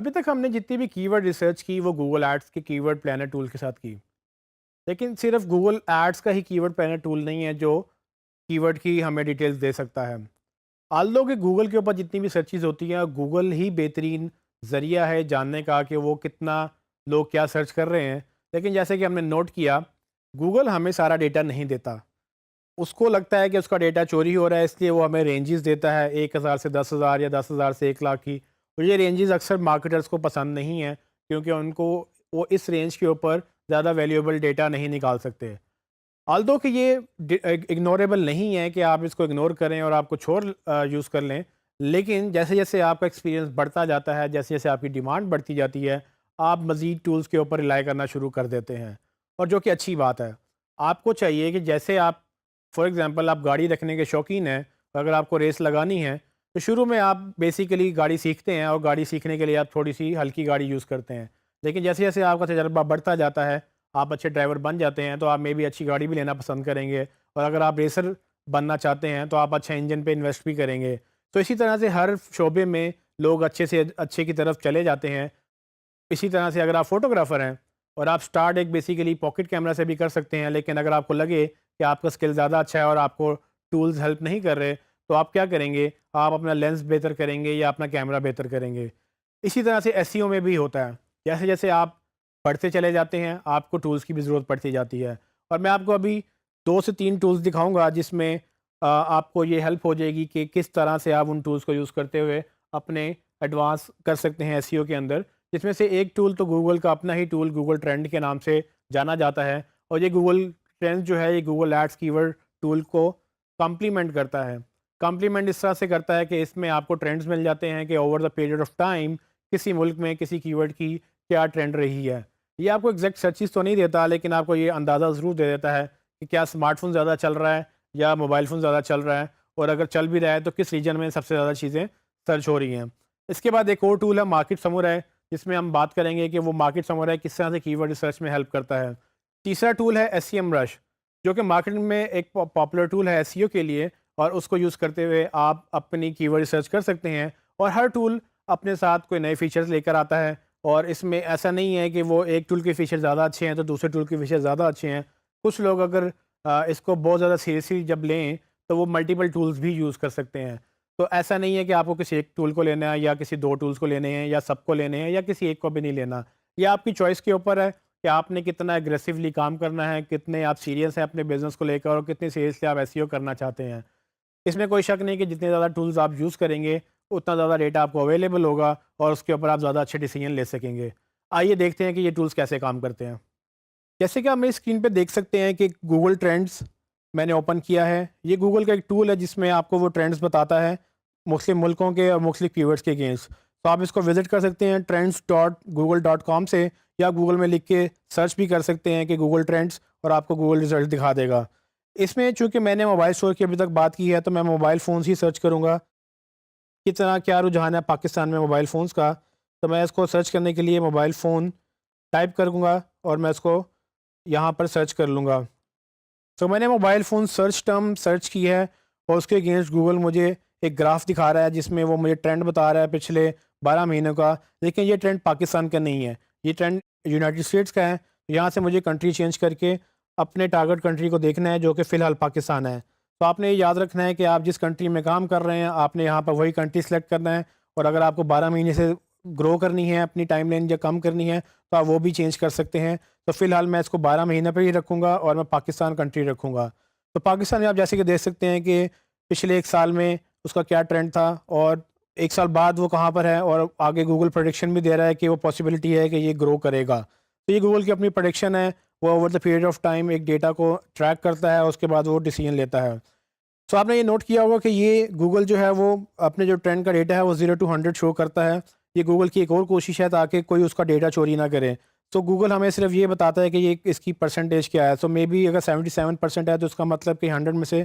अभी तक हमने जितनी भी कीवर्ड रिसर्च की वो गूगल एड्स के कीवर्ड प्लानर टूल के साथ की। लेकिन सिर्फ गूगल एड्स का ही कीवर्ड प्लानर टूल नहीं है जो कीवर्ड की हमें डिटेल्स दे सकता है। आल्दो कि गूगल के ऊपर जितनी भी सर्चेज़ होती हैं, गूगल ही बेहतरीन ज़रिया है जानने का कि वो कितना लोग क्या सर्च कर रहे हैं। लेकिन जैसे कि हमने नोट किया, गूगल हमें सारा डेटा नहीं देता। उसको लगता है कि उसका डेटा चोरी हो रहा है, इसलिए वो हमें रेंजेस देता है 1000 से 10,000 या 10,000 से 1 लाख की। और ये रेंजेस अक्सर मार्केटर्स को पसंद नहीं है, क्योंकि उनको वो इस रेंज के ऊपर ज़्यादा वैल्यूएबल डेटा नहीं निकाल सकते। ऑल्दो कि ये इग्नोरेबल नहीं है कि आप इसको इग्नोर करें और आप कुछ और यूज़ कर लें। लेकिन जैसे जैसे आपका एक्सपीरियंस बढ़ता जाता है, जैसे जैसे आपकी डिमांड बढ़ती जाती है, आप मज़ीद टूल्स के ऊपर रिलाई करना शुरू कर देते हैं, और जो कि अच्छी बात है। आपको चाहिए कि जैसे आप फॉर एग्ज़ाम्पल आप गाड़ी रखने के शौकीन हैं, अगर आपको रेस लगानी है, तो शुरू में आप बेसिकली गाड़ी सीखते हैं और गाड़ी सीखने के लिए आप थोड़ी-सी हल्की गाड़ी यूज़ करते हैं। लेकिन जैसे-जैसे आपका तजर्बा बढ़ता जाता है, आप अच्छे ड्राइवर बन जाते हैं, तो आप मे बी अच्छी गाड़ी भी लेना पसंद करेंगे, और अगर आप रेसर बनना चाहते हैं तो आप अच्छा इंजन पे इन्वेस्ट भी करेंगे। तो इसी तरह से हर शोबे में लोग अच्छे से अच्छे की तरफ चले जाते हैं। इसी तरह से अगर आप फ़ोटोग्राफ़र हैं और आप स्टार्ट एक बेसिकली पॉकेट कैमरा से भी कर सकते हैं, लेकिन अगर आपको लगे कि आपका स्किल ज़्यादा अच्छा है और आपको टूल्स हेल्प नहीं कर रहे, तो आप क्या करेंगे? आप अपना लेंस बेहतर करेंगे या अपना कैमरा बेहतर करेंगे। इसी तरह से एसईओ में भी होता है। जैसे-जैसे आप बढ़ते चले जाते हैं, आपको टूल्स की भी ज़रूरत पड़ती जाती है। और मैं आपको अभी 2 से 3 टूल्स दिखाऊँगा जिसमें आपको ये हेल्प हो जाएगी कि किस तरह से आप उन टूल्स को यूज़ करते हुए अपने एडवांस कर सकते हैं एसईओ के अंदर। जिसमें से एक टूल तो गूगल का अपना ही टूल गूगल ट्रेंड के नाम से जाना जाता है, और ये गूगल ट्रेंड्स जो है ये गूगल एड्स कीवर्ड टूल को कॉम्प्लीमेंट करता है। कॉम्प्लीमेंट इस तरह से करता है कि इसमें आपको ट्रेंड्स मिल जाते हैं कि over the period of time किसी मुल्क में किसी कीवर्ड की क्या ट्रेंड रही है। ये आपको एग्जैक्ट सर्चेस तो नहीं देता, लेकिन आपको ये अंदाज़ा ज़रूर दे देता है कि क्या स्मार्टफ़ोन ज़्यादा चल रहा है या मोबाइल फ़ोन ज़्यादा चल रहा है, और अगर चल भी रहा है तो किस रीजन में सबसे ज़्यादा चीज़ें सर्च हो रही हैं। इसके बाद एक और टूल है मार्केट समराई, जिसमें हम बात करेंगे कि वो मार्केट समराई किस तरह से कीवर्ड रिसर्च में हेल्प करता है। तीसरा टूल है एसईएम रश, जो कि मार्केट में एक पॉपुलर टूल है एसईओ के लिए, और उसको यूज़ करते हुए आप अपनी कीवर्ड रिसर्च कर सकते हैं। और हर टूल अपने साथ कोई नए फीचर्स लेकर आता है, और इसमें ऐसा नहीं है कि वो एक टूल के फीचर ज़्यादा अच्छे हैं तो दूसरे टूल के फीचर ज़्यादा अच्छे हैं। कुछ लोग अगर इसको बहुत ज़्यादा सीरियसली जब लें, तो वो मल्टीपल टूल्स भी यूज़ कर सकते हैं। तो ऐसा नहीं है कि आपको किसी एक टूल को लेना है या किसी 2 टूल्स को लेने हैं या सबको लेने हैं या किसी एक को भी नहीं लेना। ये आपकी चॉइस के ऊपर है कि आपने कितना एग्रेसिवली काम करना है, कितने आप सीरियस हैं अपने बिज़नेस को लेकर, और कितने सीरियसली आप एसईओ करना चाहते हैं। इसमें कोई शक नहीं कि जितने ज़्यादा टूल्स आप यूज़ करेंगे, उतना ज़्यादा डेटा आपको अवेलेबल होगा और उसके ऊपर आप ज़्यादा अच्छे डिसीजन ले सकेंगे। आइए देखते हैं कि ये टूल्स कैसे काम करते हैं। जैसे कि आप मेरी स्क्रीन पे देख सकते हैं कि गूगल ट्रेंड्स मैंने ओपन किया है। ये गूगल का एक टूल है जिसमें आपको वो ट्रेंड्स बताता है मुख्तलिफ़ मुल्कों के और मुख्तलिफ़ कीवर्ड्स के अगेंस्ट। तो आप इसको विज़िट कर सकते हैं trends.google.com से, या गूगल में लिख के सर्च भी कर सकते हैं कि गूगल ट्रेंड्स, और आपको गूगल रिज़ल्ट दिखा देगा। इसमें चूँकि मैंने मोबाइल स्टोर की अभी तक बात की है, तो मैं मोबाइल फ़ोन्स ही सर्च करूँगा, कितना क्या रुझान है पाकिस्तान में मोबाइल फ़ोन्स का। तो मैं इसको सर्च करने के लिए मोबाइल फ़ोन टाइप करूँगा और मैं इसको यहाँ पर सर्च कर लूँगा। तो मैंने mobile phone search term search की है, और उसके अगेंस्ट गूगल मुझे एक ग्राफ दिखा रहा है जिसमें वो मुझे ट्रेंड बता रहा है पिछले 12 महीनों का। लेकिन ये ट्रेंड पाकिस्तान का नहीं है, ये ट्रेंड यूनाइटेड स्टेट्स का है। यहाँ से मुझे कंट्री चेंज करके अपने टारगेट कंट्री को देखना है, जो कि फ़िलहाल पाकिस्तान है। तो आपने ये याद रखना है कि आप जिस कंट्री में काम कर रहे हैं, आपने यहाँ पर वही कंट्री सेलेक्ट करना है, और अगर आपको 12 महीने से ग्रो करनी है अपनी टाइमलाइन या कम करनी है, तो आप वो भी चेंज कर सकते हैं। तो फ़िलहाल मैं इसको 12 महीने पे ही रखूँगा और मैं पाकिस्तान कंट्री रखूँगा। तो पाकिस्तान में आप जैसे कि देख सकते हैं कि पिछले 1 साल में उसका क्या ट्रेंड था, और 1 साल बाद वो कहाँ पर है, और आगे गूगल प्रेडिक्शन भी दे रहा है कि वो पॉसिबिलिटी है कि ये ग्रो करेगा। तो ये गूगल की अपनी प्रेडिक्शन है, वो over the period of time एक डेटा को ट्रैक करता है, उसके बाद वो डिसीजन लेता है। सो आपने ये नोट किया होगा कि ये गूगल जो है वो अपने जो ट्रेंड का डेटा है वो 0 टू 100 शो करता है। ये गूगल की एक और कोशिश है ताकि कोई उसका डेटा चोरी ना करे। तो गूगल हमें सिर्फ ये बताता है कि ये इसकी परसेंटेज क्या है। सो मे बी अगर 77% है तो उसका मतलब कि 100 में से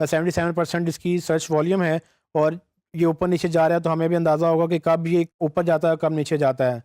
77% इसकी सर्च वॉल्यूम है, और ये ऊपर नीचे जा रहा है, तो हमें भी अंदाज़ा होगा कि कब ये ऊपर जाता है, कब नीचे जाता है।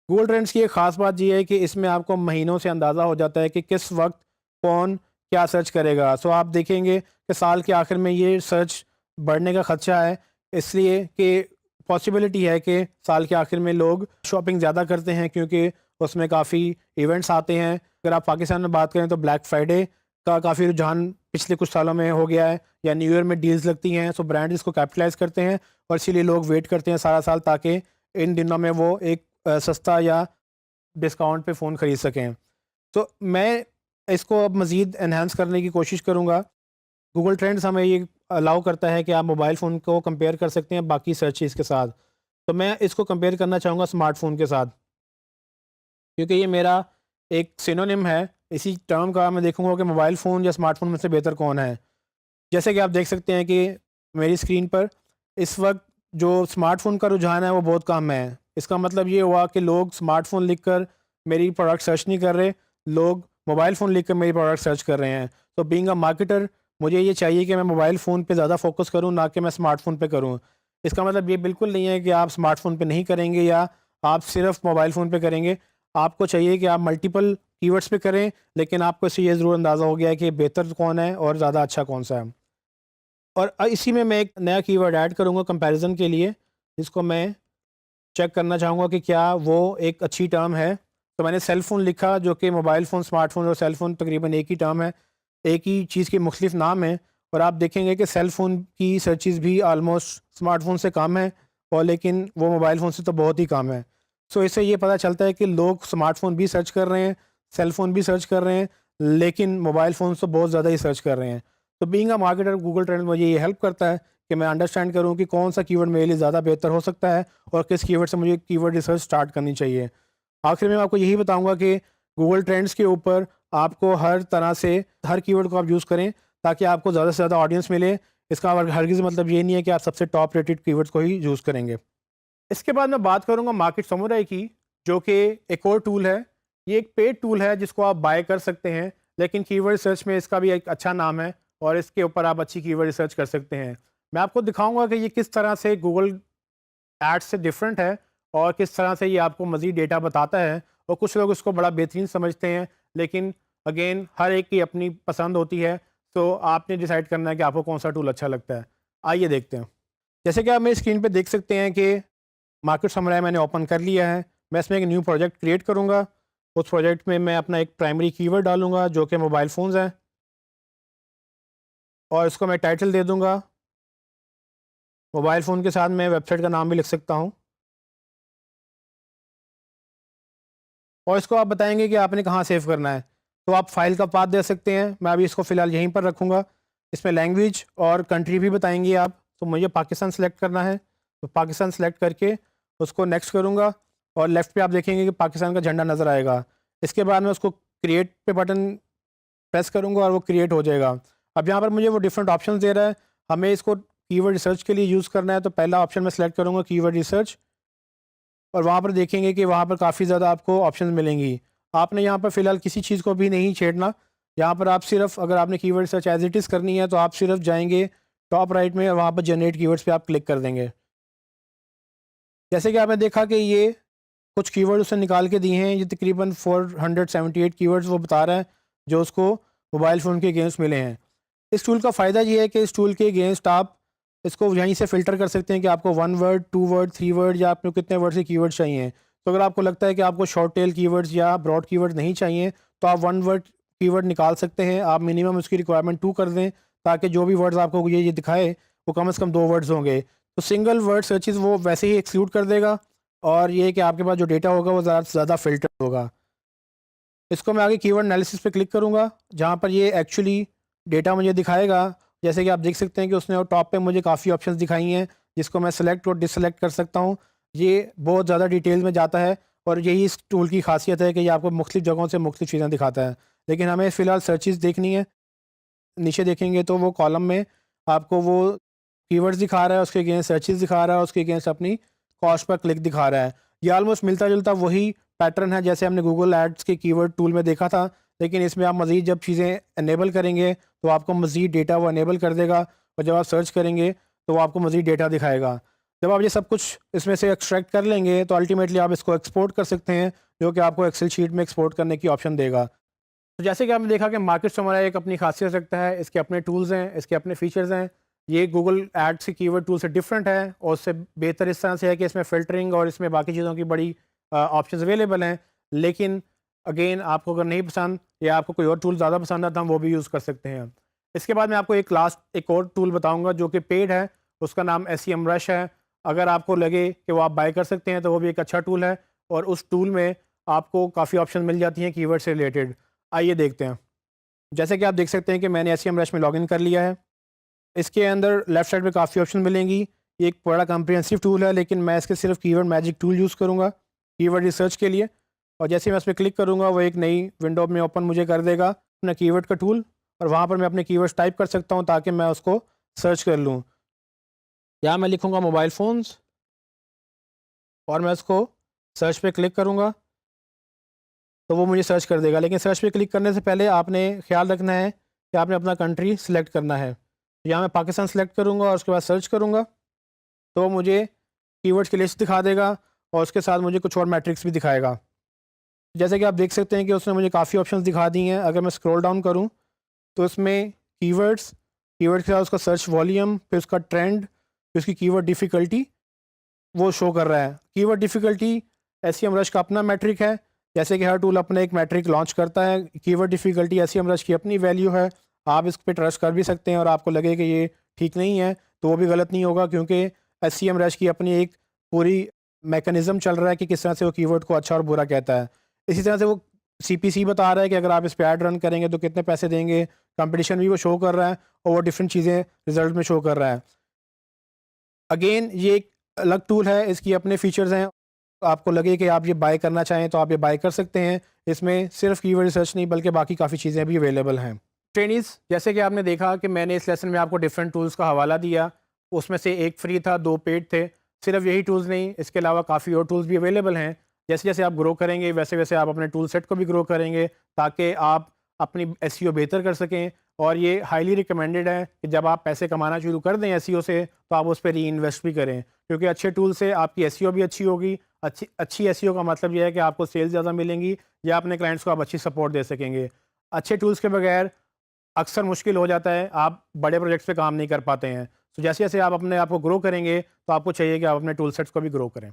गूगल ट्रेंड्स की एक ख़ास बात ये है कि इसमें आपको महीनों से अंदाज़ा हो जाता है कि किस वक्त कौन क्या सर्च करेगा। सो आप देखेंगे कि साल के आखिर में ये सर्च बढ़ने का खदशा है, इसलिए कि पॉसिबिलिटी है कि साल के आखिर में लोग शॉपिंग ज़्यादा करते हैं क्योंकि उसमें काफ़ी इवेंट्स आते हैं। अगर आप पाकिस्तान में बात करें तो ब्लैक फ्राइडे का काफ़ी रुझान पिछले कुछ सालों में हो गया है, या न्यू ईयर में डील्स लगती हैं, सो ब्रांड इसको कैपिटलाइज करते हैं और इसीलिए लोग वेट करते हैं सारा साल ताकि इन दिनों में वो एक सस्ता या डिस्काउंट पे फ़ोन ख़रीद सकें। तो मैं इसको अब मज़ीद एनहांस करने की कोशिश करूँगा। गूगल ट्रेंड्स हमें ये अलाउ करता है कि आप मोबाइल फ़ोन को कंपेयर कर सकते हैं बाकी सर्चेज़ के साथ। तो मैं इसको कंपेयर करना चाहूँगा स्मार्टफ़ोन के साथ, क्योंकि ये मेरा एक सिनोनिम है इसी टर्म का। मैं देखूँगा कि मोबाइल फ़ोन या स्मार्टफ़ोन में से बेहतर कौन है। जैसे कि आप देख सकते हैं कि मेरी स्क्रीन पर इस वक्त जो स्मार्टफ़ोन का रुझान है वो बहुत कम है। इसका मतलब ये हुआ कि लोग स्मार्टफ़ोन लिखकर मेरी प्रोडक्ट सर्च नहीं कर रहे, लोग मोबाइल फ़ोन लिखकर मेरी प्रोडक्ट सर्च कर रहे हैं। तो बीइंग अ मार्केटर मुझे ये चाहिए कि मैं मोबाइल फ़ोन पे ज़्यादा फ़ोकस करूँ, ना कि मैं स्मार्टफ़ोन पे करूँ। इसका मतलब ये बिल्कुल नहीं है कि आप स्मार्टफ़ोन पे नहीं करेंगे या आप सिर्फ़ मोबाइल फ़ोन पे करेंगे। आपको चाहिए कि आप मल्टीपल कीवर्ड्स पे करें, लेकिन आपको इससे ये ज़रूर अंदाज़ा हो गया है कि बेहतर कौन है और ज़्यादा अच्छा कौन-सा है। और इसी में मैं एक नया कीवर्ड ऐड करूँगा कंपैरिज़न के लिए, जिसको मैं चेक करना चाहूँगा कि क्या वो एक अच्छी टर्म है। तो मैंने सेल फ़ोन लिखा, जो कि मोबाइल फ़ोन, स्मार्टफ़ोन और सेल फ़ोन तकरीबन एक ही टर्म है, एक ही चीज़ के मुख्तलिफ नाम हैं। और आप देखेंगे कि सेल फ़ोन की सर्चेज़ भी ऑलमोस्ट स्मार्टफ़ोन से कम है, और लेकिन वो मोबाइल फ़ोन से तो बहुत ही कम है। सो इससे ये पता चलता है कि लोग स्मार्टफ़ोन भी सर्च कर रहे हैं, सेल फ़ोन भी सर्च कर रहे हैं, लेकिन मोबाइल फ़ोन तो बहुत ज़्यादा ही सर्च कर रहे हैं। तो being a marketer Google trend मुझे ये हेल्प करता है कि मैं अंडरस्टैंड करूँ कि कौन सा कीवर्ड मेरे लिए ज़्यादा बेहतर हो सकता है और किस कीवर्ड से मुझे कीवर्ड रिसर्च स्टार्ट करनी चाहिए। आखिर में मैं आपको यही बताऊँगा कि गूगल ट्रेंड्स के ऊपर आपको हर तरह से हर कीवर्ड को आप यूज़ करें ताकि आपको ज़्यादा से ज़्यादा ऑडियंस मिले। इसका हरगिज़ मतलब ये नहीं है कि आप सबसे टॉप रेटेड कीवर्ड्स को ही यूज़ करेंगे। इसके बाद मैं बात करूँगा मार्केट समुराई की, जो कि एक और टूल है। ये एक पेड टूल है जिसको आप बाय कर सकते हैं, लेकिन कीवर्ड सर्च में इसका भी एक अच्छा नाम है और इसके ऊपर आप अच्छी कीवर्ड रिसर्च कर सकते हैं। मैं आपको दिखाऊँगा कि ये किस तरह से गूगल एड्स से डिफरेंट है और किस तरह से ये आपको मज़ीद डेटा बताता है। और कुछ लोग इसको बड़ा बेहतरीन समझते हैं, लेकिन अगेन हर एक की अपनी पसंद होती है। तो आपने डिसाइड करना है कि आपको कौन सा टूल अच्छा लगता है। आइए देखते हैं। जैसे कि आप मेरी स्क्रीन पे देख सकते हैं कि मार्केट समराई मैंने ओपन कर लिया है। मैं इसमें एक न्यू प्रोजेक्ट क्रिएट करूँगा। उस प्रोजेक्ट में मैं अपना एक प्राइमरी कीवर्ड डालूँगा जो कि मोबाइल फ़ोन्स है, और इसको मैं टाइटल दे दूँगा। मोबाइल फ़ोन के साथ मैं वेबसाइट का नाम भी लिख सकता हूँ, और इसको आप बताएँगे कि आपने कहाँ सेव करना है। तो आप फ़ाइल का पाथ दे सकते हैं। मैं अभी इसको फ़िलहाल यहीं पर रखूँगा। इसमें लैंग्वेज और कंट्री भी बताएँगे आप। तो मुझे पाकिस्तान सेलेक्ट करना है, तो पाकिस्तान सेलेक्ट करके उसको नेक्स्ट करूँगा, और लेफ़्ट पे आप देखेंगे कि पाकिस्तान का झंडा नज़र आएगा। इसके बाद मैं उसको क्रिएट पे बटन प्रेस करूँगा और वो क्रिएट हो जाएगा। अब यहाँ पर मुझे वो डिफरेंट ऑप्शंस दे रहा है। हमें इसको कीवर्ड रिसर्च के लिए यूज़ करना है, तो पहला ऑप्शन मैं सेलेक्ट करूँगा कीवर्ड रिसर्च, और वहाँ पर देखेंगे कि वहाँ पर काफ़ी ज़्यादा आपको ऑप्शंस मिलेंगी। आपने यहाँ पर फ़िलहाल किसी चीज़ को भी नहीं छेड़ना। यहाँ पर आप सिर्फ़, अगर आपने keyword research as it is करनी है तो आप सिर्फ़ जाएँगे टॉप राइट में और वहाँ पर जनरेट कीवर्ड्स पे आप क्लिक कर देंगे। जैसे कि आपने देखा कि ये कुछ कीवर्ड उसने निकाल के दिए हैं। ये तकरीबन 478 कीवर्ड्स वो बता रहा है जो उसको मोबाइल फ़ोन के अगेंस्ट मिले हैं। इस टूल का फ़ायदा ये है कि इस टूल के अगेंस्ट आप इसको यहीं से फ़िल्टर कर सकते हैं कि आपको 1 वर्ड, 2 वर्ड, 3 वर्ड या आपको कितने वर्ड के कीवर्ड्स चाहिए। तो अगर आपको लगता है कि आपको शॉर्ट टेल कीवर्ड्स या ब्रॉड कीवर्ड नहीं चाहिए, तो आप 1 वर्ड कीवर्ड निकाल सकते हैं। आप मिनिमम उसकी रिक्वायरमेंट 2 कर दें, ताकि जो भी वर्ड्स आपको ये दिखाए वो कम से कम 2 वर्ड्स होंगे। तो सिंगल वर्ड सर्चेज़ वो वैसे ही एक्सक्लूड कर देगा, और ये है कि आपके पास जो डेटा होगा वो ज़्यादा से ज़्यादा फ़िल्टर होगा। इसको मैं आगे कीवर्ड एनालिसिस पे क्लिक करूँगा, जहाँ पर ये एक्चुअली डेटा मुझे दिखाएगा। जैसे कि आप देख सकते हैं कि उसने टॉप पे मुझे काफ़ी ऑप्शंस दिखाई हैं, जिसको मैं सेलेक्ट और डिससेलेक्ट कर सकता हूँ। ये बहुत ज़्यादा डिटेल में जाता है, और यही इस टूल की खासियत है कि ये आपको मुख्तलिफ़ जगहों से मुख्तलिफ़ चीज़ें दिखाता है। लेकिन हमें फ़िलहाल सर्चेज़ देखनी है। नीचे देखेंगे तो वो कॉलम में आपको वो कीवर्ड्स दिखा रहा है, उसके अगेंस्ट सर्चेज़ दिखा रहा है, उसके अगेंस्ट अपनी कॉस्ट पर क्लिक दिखा रहा है। ये ऑलमोस्ट मिलता-जुलता वही पैटर्न है जैसे हमने गूगल एड्स के कीवर्ड टूल में देखा था, लेकिन इसमें आप मज़ीद जब चीज़ें इनेबल करेंगे तो आपको मज़ीद डेटा वो इनेबल कर देगा, और जब आप सर्च करेंगे तो वो आपको मज़ीद डेटा दिखाएगा। जब आप ये सब कुछ इसमें से एक्सट्रैक्ट कर लेंगे तो अल्टीमेटली आप इसको एक्सपोर्ट कर सकते हैं, जो कि आपको एक्सेल शीट में एक्सपोर्ट करने की ऑप्शन देगा। तो जैसे कि आपने देखा कि मार्केट समराई एक अपनी खासियत रखता है, इसके अपने टूल्स हैं, इसके अपने फीचर्स हैं। ये गूगल एड्स की कीवर्ड टूल से डिफरेंट है और उससे बेहतर इस तरह से है कि इसमें फ़िल्टरिंग और इसमें बाकी चीज़ों की बड़ी ऑप्शंस अवेलेबल हैं। लेकिन अगेन आपको अगर नहीं पसंद या आपको कोई और टूल ज़्यादा पसंद है तो हम वो भी यूज़ कर सकते हैं। इसके बाद मैं आपको एक और टूल बताऊँगा जो कि पेड है, उसका नाम SEMrush है। अगर आपको लगे कि वो आप बाय कर सकते हैं तो वो भी एक अच्छा टूल है और उस टूल में आपको काफ़ी ऑप्शन मिल जाती हैं कीवर्ड से रिलेटेड। आइए देखते हैं। जैसे कि आप देख सकते हैं कि मैंने SEMrush में लॉगिन कर लिया है। इसके अंदर लेफ्ट साइड पे काफ़ी ऑप्शन मिलेंगी। ये एक बड़ा कॉम्प्रिहेंसिव टूल है लेकिन मैं इसके सिर्फ कीवर्ड मैजिक टूल यूज़ करूँगा कीवर्ड रिसर्च के लिए। और जैसे ही मैं इस पे क्लिक करूँगा वो एक नई विंडो में ओपन मुझे कर देगा अपना कीवर्ड का टूल और वहाँ पर मैं अपने कीवर्ड्स टाइप कर सकता हूँ ताकि मैं उसको सर्च कर लूँ। यहाँ मैं लिखूँगा मोबाइल फ़ोन्स और मैं उसको सर्च पे क्लिक करूँगा तो वो मुझे सर्च कर देगा। लेकिन सर्च पे क्लिक करने से पहले आपने ख़्याल रखना है कि आपने अपना कंट्री सिलेक्ट करना है। तो यहाँ मैं पाकिस्तान सेलेक्ट करूँगा और उसके बाद सर्च करूँगा तो मुझे कीवर्ड्स की लिस्ट दिखा देगा और उसके साथ मुझे कुछ और मैट्रिक्स भी दिखाएगा। जैसे कि आप देख सकते हैं कि उसने मुझे काफ़ी ऑप्शंस दिखा दी हैं। अगर मैं स्क्रॉल डाउन करूँ तो उसमें कीवर्ड के साथ उसका सर्च वॉल्यूम, फिर उसका ट्रेंड, फिर उसकी कीवर्ड डिफ़िकल्टी वो शो कर रहा है। कीवर्ड डिफ़िकल्टी SEMrush का अपना मैट्रिक है। जैसे कि हर टूल अपना एक मैट्रिक लॉन्च करता है। कीवर्ड डिफ़िकल्टी SEMrush की अपनी वैल्यू है। आप इस पे ट्रस्ट कर भी सकते हैं और आपको लगे कि ये ठीक नहीं है तो वो भी गलत नहीं होगा क्योंकि SEMrush की अपनी एक पूरी मैकेनिज़्म चल रहा है कि किस तरह से वो कीवर्ड को अच्छा और बुरा कहता है। इसी तरह से वो CPC बता रहा है कि अगर आप इस पे ऐड रन करेंगे तो कितने पैसे देंगे। कंपटीशन भी वो शो कर रहा है और वो डिफरेंट चीज़ें रिज़ल्ट में शो कर रहा है। अगेन ये एक अलग टूल है, इसकी अपने फीचर्स हैं। आपको लगे कि आप ये बाय करना चाहें तो आप ये बाय कर सकते हैं। इसमें सिर्फ कीवर्ड रिसर्च नहीं बल्कि बाकी काफ़ी चीज़ें भी अवेलेबल हैं। ट्रेनीज़, जैसे कि आपने देखा कि मैंने इस लेसन में आपको डिफरेंट टूल्स का हवाला दिया। उसमें से एक फ्री था, 2 पेड थे। सिर्फ यही टूल्स नहीं, इसके अलावा काफ़ी और टूल्स भी अवेलेबल हैं। जैसे-जैसे आप ग्रो करेंगे वैसे-वैसे आप अपने टूल सेट को भी ग्रो करेंगे ताकि आप अपनी SEO बेहतर कर सकें। और ये हाईली रिकमेंडेड है कि जब आप पैसे कमाना शुरू कर दें SEO से तो आप उस पे री-इन्वेस्ट भी करें क्योंकि अच्छे टूल से आपकी SEO भी अच्छी होगी। अच्छी SEO का मतलब ये है कि आपको सेल्स ज़्यादा मिलेंगी या अपने क्लाइंट्स को आप अच्छी सपोर्ट दे सकेंगे। अच्छे टूल्स के बगैर अक्सर मुश्किल हो जाता है, आप बड़े प्रोजेक्ट्स पे काम नहीं कर पाते हैं। तो जैसे-जैसे आप अपने आप को ग्रो करेंगे तो आपको चाहिए कि आप अपने टूल सेट्स को भी ग्रो करें।